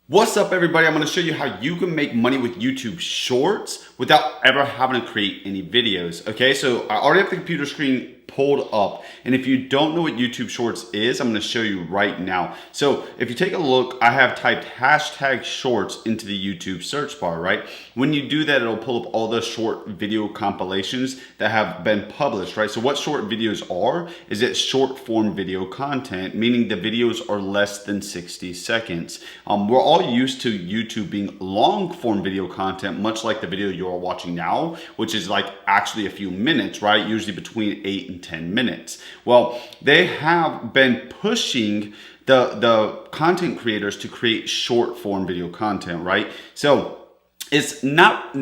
What's up, everybody? I'm going to show you how you can make money with YouTube Shorts without ever having to create any videos. Okay, so I already have the computer screen pulled up, and if you don't know what YouTube Shorts is, I'm going to show you right now. So if you take a look, I have typed hashtag shorts into the YouTube search bar, right? When you do that, it'll pull up all the short video compilations that have been published, right? So what short videos are is it's short form video content, meaning the videos are less than 60 seconds. We're all used to YouTube being long form video content, much like the video you're watching now, which is like actually a few minutes, right? Usually between 8 and 10 minutes. Well, they have been pushing the content creators to create short form video content, right? So it's not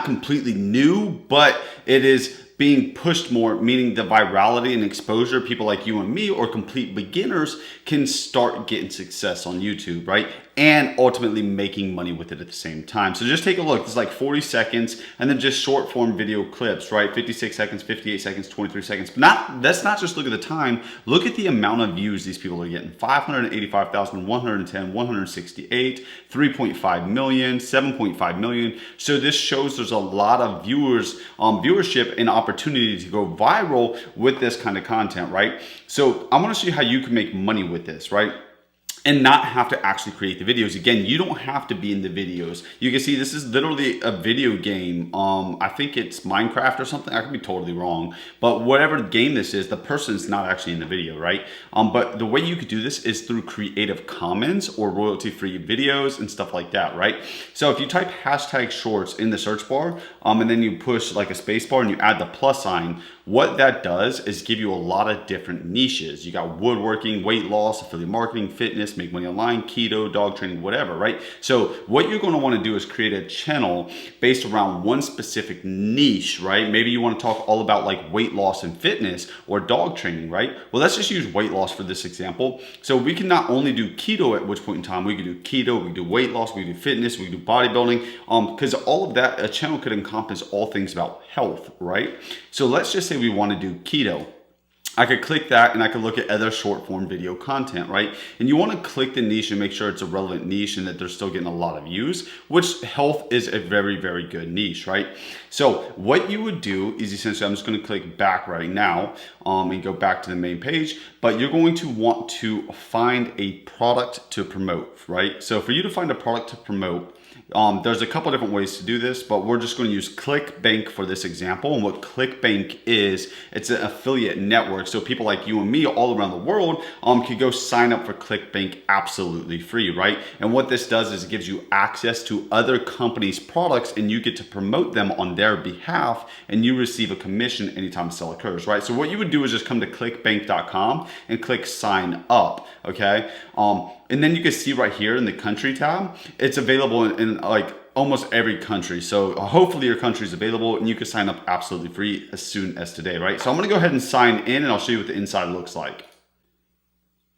completely new, but it is being pushed more, meaning the virality and exposure, people like you and me or complete beginners can start getting success on YouTube, right? And ultimately making money with it at the same time. So just take a look. It's like 40 seconds and then just short form video clips, right? 56 seconds, 58 seconds, 23 seconds. But let's not just look at the time. Look at the amount of views these people are getting. 585,000, 110, 168, 3.5 million, 7.5 million. So this shows there's a lot of viewers, viewership and opportunity to go viral with this kind of content, right? So I want to show you how you can make money with this, right? And not have to actually create the videos. Again, you don't have to be in the videos. You can see this is literally a video game. I think it's Minecraft or something. I could be totally wrong. But whatever game this is, the person's not actually in the video, right? But the way you could do this is through Creative Commons or royalty-free videos and stuff like that, right? So if you type hashtag shorts in the search bar, and then you push like a space bar and you add the plus sign, what that does is give you a lot of different niches. You got woodworking, weight loss, affiliate marketing, fitness, make money online, keto, dog training, whatever, right? So what you're going to want to do is create a channel based around one specific niche, right? Maybe you want to talk all about like weight loss and fitness or dog training, right? Well, let's just use weight loss for this example. So we can not only do keto at which point in time, we could do keto, we could do weight loss, we could do fitness, we could do bodybuilding, because all of that, a channel could encompass all things about health, right? So let's just say we want to do keto. I could click that and I could look at other short form video content, right? And you want to click the niche and make sure it's a relevant niche and that they're still getting a lot of views, which health is a very, very good niche, right? So what you would do is essentially, I'm just going to click back right now and go back to the main page, but you're going to want to find a product to promote, right? So for you to find a product to promote, there's a couple different ways to do this, but we're just going to use ClickBank for this example. And what ClickBank is, it's an affiliate network. So people like you and me all around the world can go sign up for ClickBank absolutely free, right? And what this does is it gives you access to other companies' products and you get to promote them on their behalf and you receive a commission anytime a sale occurs, right? So what you would do is just come to clickbank.com and click sign up, okay? And then you can see right here in the country tab, it's available in like almost every country. So hopefully your country is available and you can sign up absolutely free as soon as today, right? So I'm gonna go ahead and sign in and I'll show you what the inside looks like.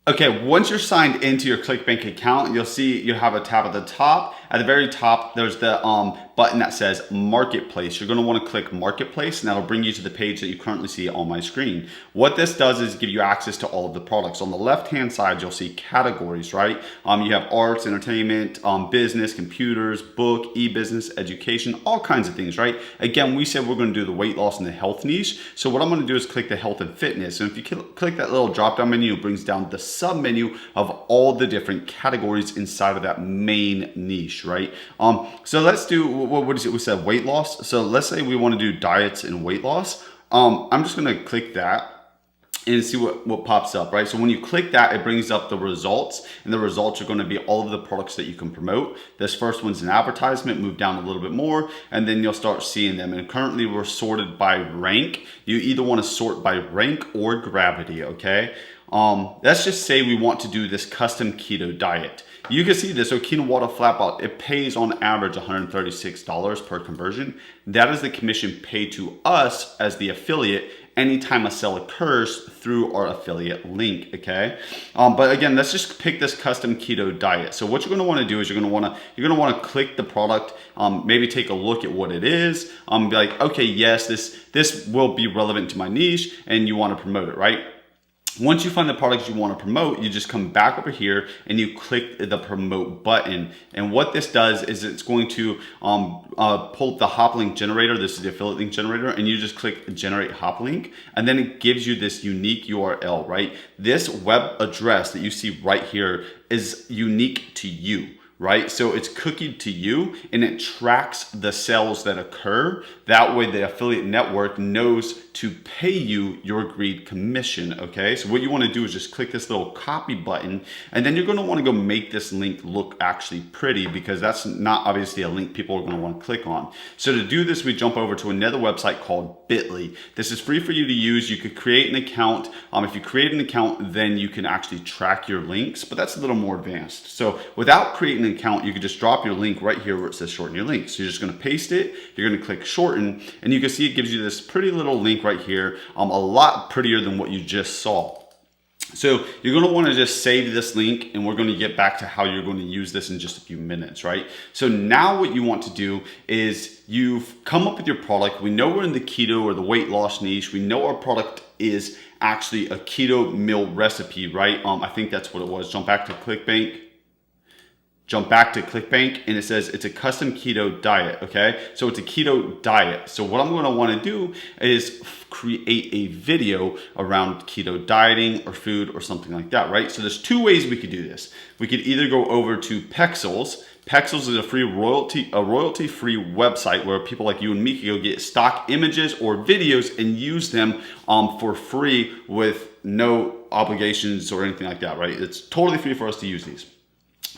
Okay, once you're signed into your ClickBank account, you'll see you have a tab at the top. At the very top, there's the button that says Marketplace. You're going to want to click Marketplace, and that'll bring you to the page that you currently see on my screen. What this does is give you access to all of the products. On the left-hand side, you'll see categories, right? You have arts, entertainment, business, computers, book, e-business, education, all kinds of things, right? Again, we said we're going to do the weight loss and the health niche. So what I'm going to do is click the health and fitness. And if you click that little drop-down menu, it brings down the sub-menu of all the different categories inside of that main niche, right? So let's do, what is it? We said weight loss. So let's say we want to do diets and weight loss. I'm just going to click that and see what pops up, right? So when you click that, it brings up the results, and the results are going to be all of the products that you can promote. This first one's an advertisement. Move down a little bit more, and then you'll start seeing them. And currently we're sorted by rank. You either want to sort by rank or gravity, okay? Let's just say we want to do this custom keto diet. You can see this, so quinoa flat belt, it pays on average $136 per conversion. That is the commission paid to us as the affiliate anytime a sale occurs through our affiliate link, okay? But again, let's just pick this custom keto diet. So what you're gonna wanna do is you're gonna wanna click the product, maybe take a look at what it is, be like, okay, yes, this will be relevant to my niche, and you wanna promote it, right? Once you find the products you want to promote, you just come back over here and you click the promote button. And what this does is it's going to pull up the hop link generator. This is the affiliate link generator, and you just click generate hop link, and then it gives you this unique URL, right? This web address that you see right here is unique to you, right? So it's cookied to you, and it tracks the sales that occur. That way the affiliate network knows to pay you your agreed commission, okay? So what you wanna do is just click this little copy button, and then you're gonna wanna go make this link look actually pretty, because that's not obviously a link people are gonna wanna click on. So to do this, we jump over to another website called Bitly. This is free for you to use. You could create an account. If you create an account, then you can actually track your links, but that's a little more advanced. So without creating an account, you could just drop your link right here where it says shorten your link. So you're just gonna paste it, you're gonna click shorten, and you can see it gives you this pretty little link right here, a lot prettier than what you just saw. So you're gonna wanna just save this link, and we're gonna get back to how you're gonna use this in just a few minutes, right? So now what you want to do is you've come up with your product. We know we're in the keto or the weight loss niche. We know our product is actually a keto meal recipe, right? I think that's what it was. Jump back to ClickBank, and it says it's a custom keto diet, okay? So it's a keto diet. So what I'm gonna wanna do is create a video around keto dieting or food or something like that, right? So there's two ways we could do this. We could either go over to Pexels. Pexels is a free royalty-free website where people like you and me can go get stock images or videos and use them for free with no obligations or anything like that, right? It's totally free for us to use these.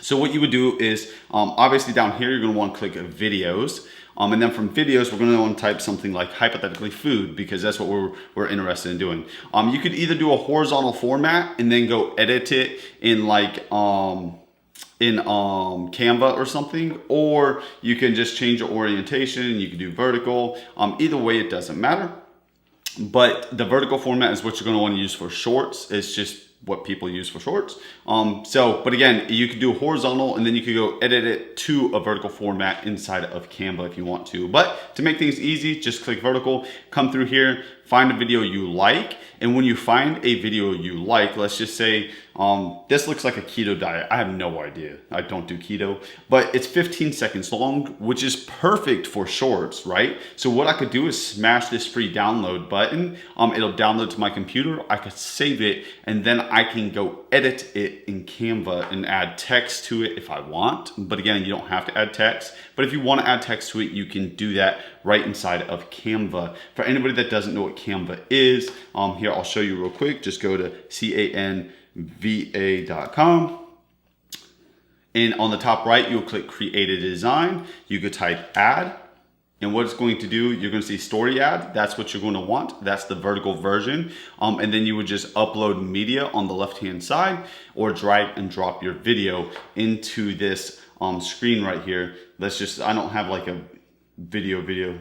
So what you would do is, obviously down here, you're gonna wanna click videos. And then from videos, we're gonna wanna type something like hypothetically food, because that's what we're interested in doing. You could either do a horizontal format and then go edit it in like, Canva or something, or you can just change your orientation. You can do vertical. Either way, it doesn't matter. But the vertical format is what you're gonna wanna use for shorts. It's just what people use for shorts. But again, you could do horizontal, and then you could go edit it to a vertical format inside of Canva if you want to. But to make things easy, just click vertical, come through here, find a video you like. And when you find a video you like, let's just say, this looks like a keto diet. I have no idea. I don't do keto, but it's 15 seconds long, which is perfect for shorts, right? So what I could do is smash this free download button. It'll download to my computer. I could save it, and then I can go edit it in Canva and add text to it if I want. But again, you don't have to add text. But if you want to add text to it, you can do that right inside of Canva. For anybody that doesn't know what Canva is, here I'll show you real quick. Just go to canva.com. And on the top right, you'll click create a design. You could type add. And what it's going to do, you're going to see story ad. That's what you're going to want. That's the vertical version. And then you would just upload media on the left-hand side, or drag and drop your video into this screen right here. I don't have like a video.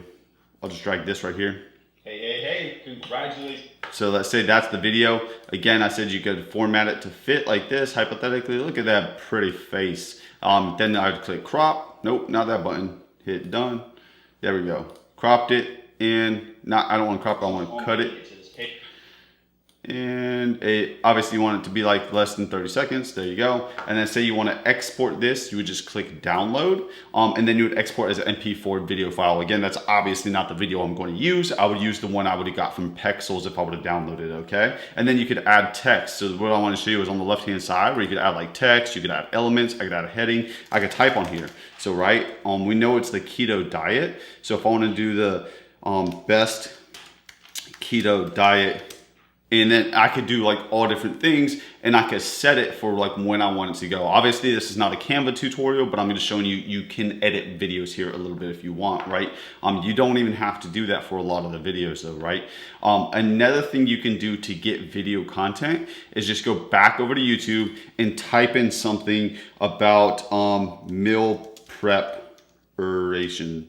I'll just drag this right here. Hey, congratulations. So let's say that's the video. Again, I said you could format it to fit like this, hypothetically. Look at that pretty face. Then I would click crop. Nope, not that button. Hit done. There we go. Cropped it, and I don't want to crop it, I want to cut it. And obviously you want it to be like less than 30 seconds. There you go. And then say you want to export this, you would just click download. And then you would export as an MP4 video file. Again, that's obviously not the video I'm going to use. I would use the one I would have got from Pexels if I would have downloaded it, okay? And then you could add text. So what I want to show you is on the left-hand side where you could add like text, you could add elements, I could add a heading, I could type on here. So we know it's the keto diet. So if I want to do the best keto diet, and then I could do like all different things, and I could set it for like when I want it to go. Obviously, this is not a Canva tutorial, but I'm just showing you, you can edit videos here a little bit if you want, right? You don't even have to do that for a lot of the videos though, right? Another thing you can do to get video content is just go back over to YouTube and type in something about meal preparation,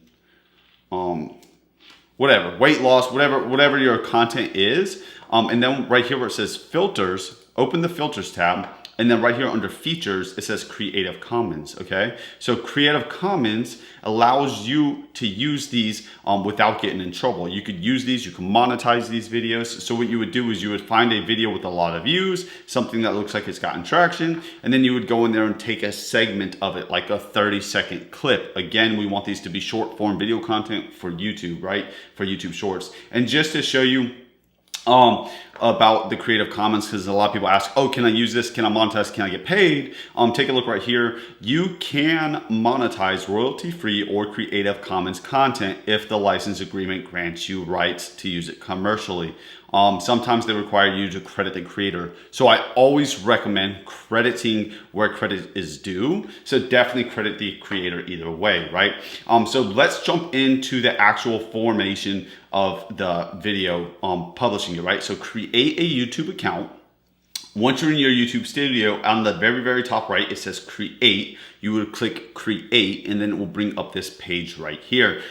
whatever, weight loss, whatever your content is. And then right here where it says filters, open the filters tab, And then right here under features, it says Creative Commons, okay? So Creative Commons allows you to use these without getting in trouble. You could use these, you can monetize these videos. So what you would do is you would find a video with a lot of views, something that looks like it's gotten traction, and then you would go in there and take a segment of it, like a 30-second clip. Again, we want these to be short form video content for YouTube, right? For YouTube Shorts. And just to show you about the Creative Commons, because a lot of people ask, oh, can I use this? Can I monetize? Can I get paid? Take a look right here. You can monetize royalty-free or Creative Commons content if the license agreement grants you rights to use it commercially. Sometimes they require you to credit the creator. So I always recommend crediting where credit is due. So definitely credit the creator either way, right? So let's jump into the actual formation of the video publishing it, right? So create a YouTube account. Once you're in your YouTube studio, on the very, very top right, it says create. You would click create, and then it will bring up this page right here.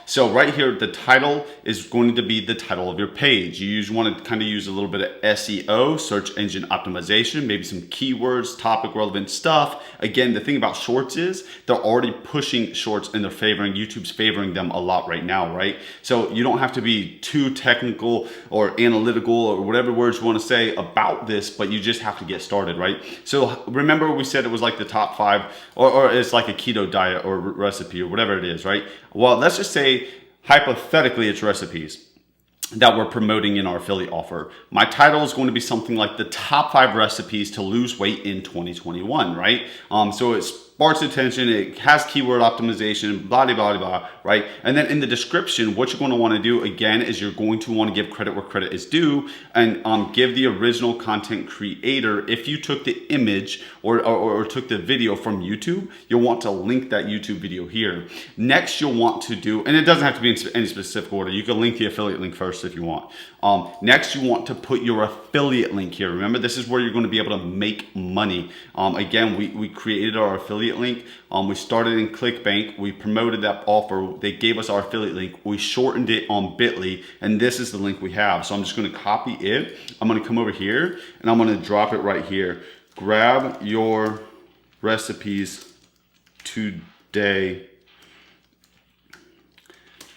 So right here, the title is going to be the title of your page. You want to kind of use a little bit of SEO, search engine optimization, maybe some keywords, topic relevant stuff. Again, the thing about shorts is they're already pushing shorts and YouTube's favoring them a lot right now, right? So you don't have to be too technical or analytical or whatever words you want to say about this, but you just have to get started, right? So remember we said it was like the top 5 or it's like a keto diet or recipe or whatever it is, right? Well, let's just say hypothetically it's recipes that we're promoting in our affiliate offer. My title is going to be something like the top 5 recipes to lose weight in 2021, right? So it sparks attention, it has keyword optimization, blah, blah, blah, blah, right? And then in the description, what you're going to want to do again is you're going to want to give credit where credit is due and give the original content creator. If you took the image or took the video from YouTube, you'll want to link that YouTube video here. Next, you'll want to do, and it doesn't have to be in any specific order. You can link the affiliate link first if you want. Next, you want to put your affiliate link here. Remember, this is where you're going to be able to make money. Again, we created our affiliate link. We started in ClickBank. We promoted that offer. They gave us our affiliate link. We shortened it on Bitly, and this is the link we have. So I'm just going to copy it. I'm going to come over here, and I'm going to drop it right here. Grab your recipes today.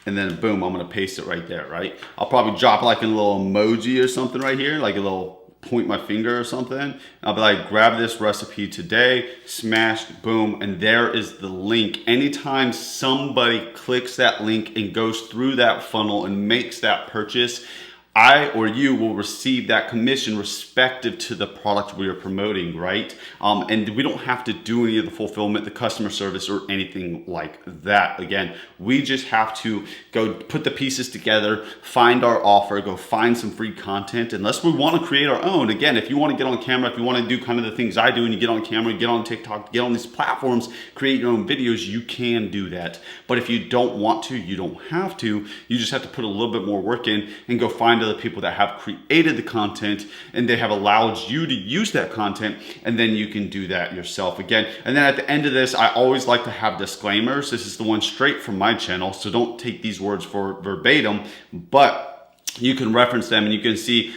And then boom, I'm gonna paste it right there, right? I'll probably drop like a little emoji or something right here, like a little point my finger or something. And I'll be like, grab this recipe today, smash, boom, and there is the link. Anytime somebody clicks that link and goes through that funnel and makes that purchase, I or you will receive that commission respective to the product we are promoting, right? And we don't have to do any of the fulfillment, the customer service, or anything like that. Again, we just have to go put the pieces together, find our offer, go find some free content, unless we want to create our own. Again, if you want to get on camera, if you want to do kind of the things I do, and you get on camera, get on TikTok, get on these platforms, create your own videos, you can do that. But if you don't want to, you don't have to. You just have to put a little bit more work in and go find other people that have created the content and they have allowed you to use that content, and then you can do that yourself again. And then at the end of this, I always like to have disclaimers. This is the one straight from my channel, so don't take these words for verbatim, but you can reference them and you can see,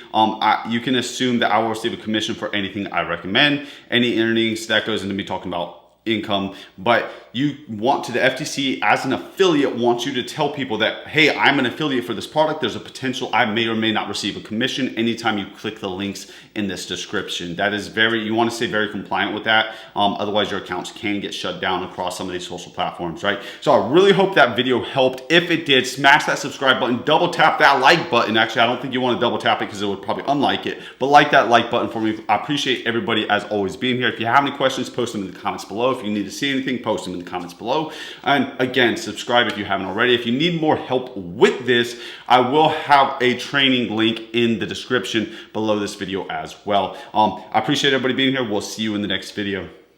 you can assume that I will receive a commission for anything I recommend. Any earnings, that goes into me talking about income, but you want to, the FTC as an affiliate wants you to tell people that, hey, I'm an affiliate for this product. There's a potential I may or may not receive a commission anytime you click the links in this description. That is you want to stay very compliant with that. Otherwise your accounts can get shut down across some of these social platforms, right? So I really hope that video helped. If it did, smash that subscribe button, double tap that like button. Actually, I don't think you want to double tap it because it would probably unlike it, but like that like button for me. I appreciate everybody as always being here. If you have any questions, post them in the comments below. If you need to see anything, post them in the comments below. And again, subscribe if you haven't already. If you need more help with this, I will have a training link in the description below this video as well. I appreciate everybody being here. We'll see you in the next video.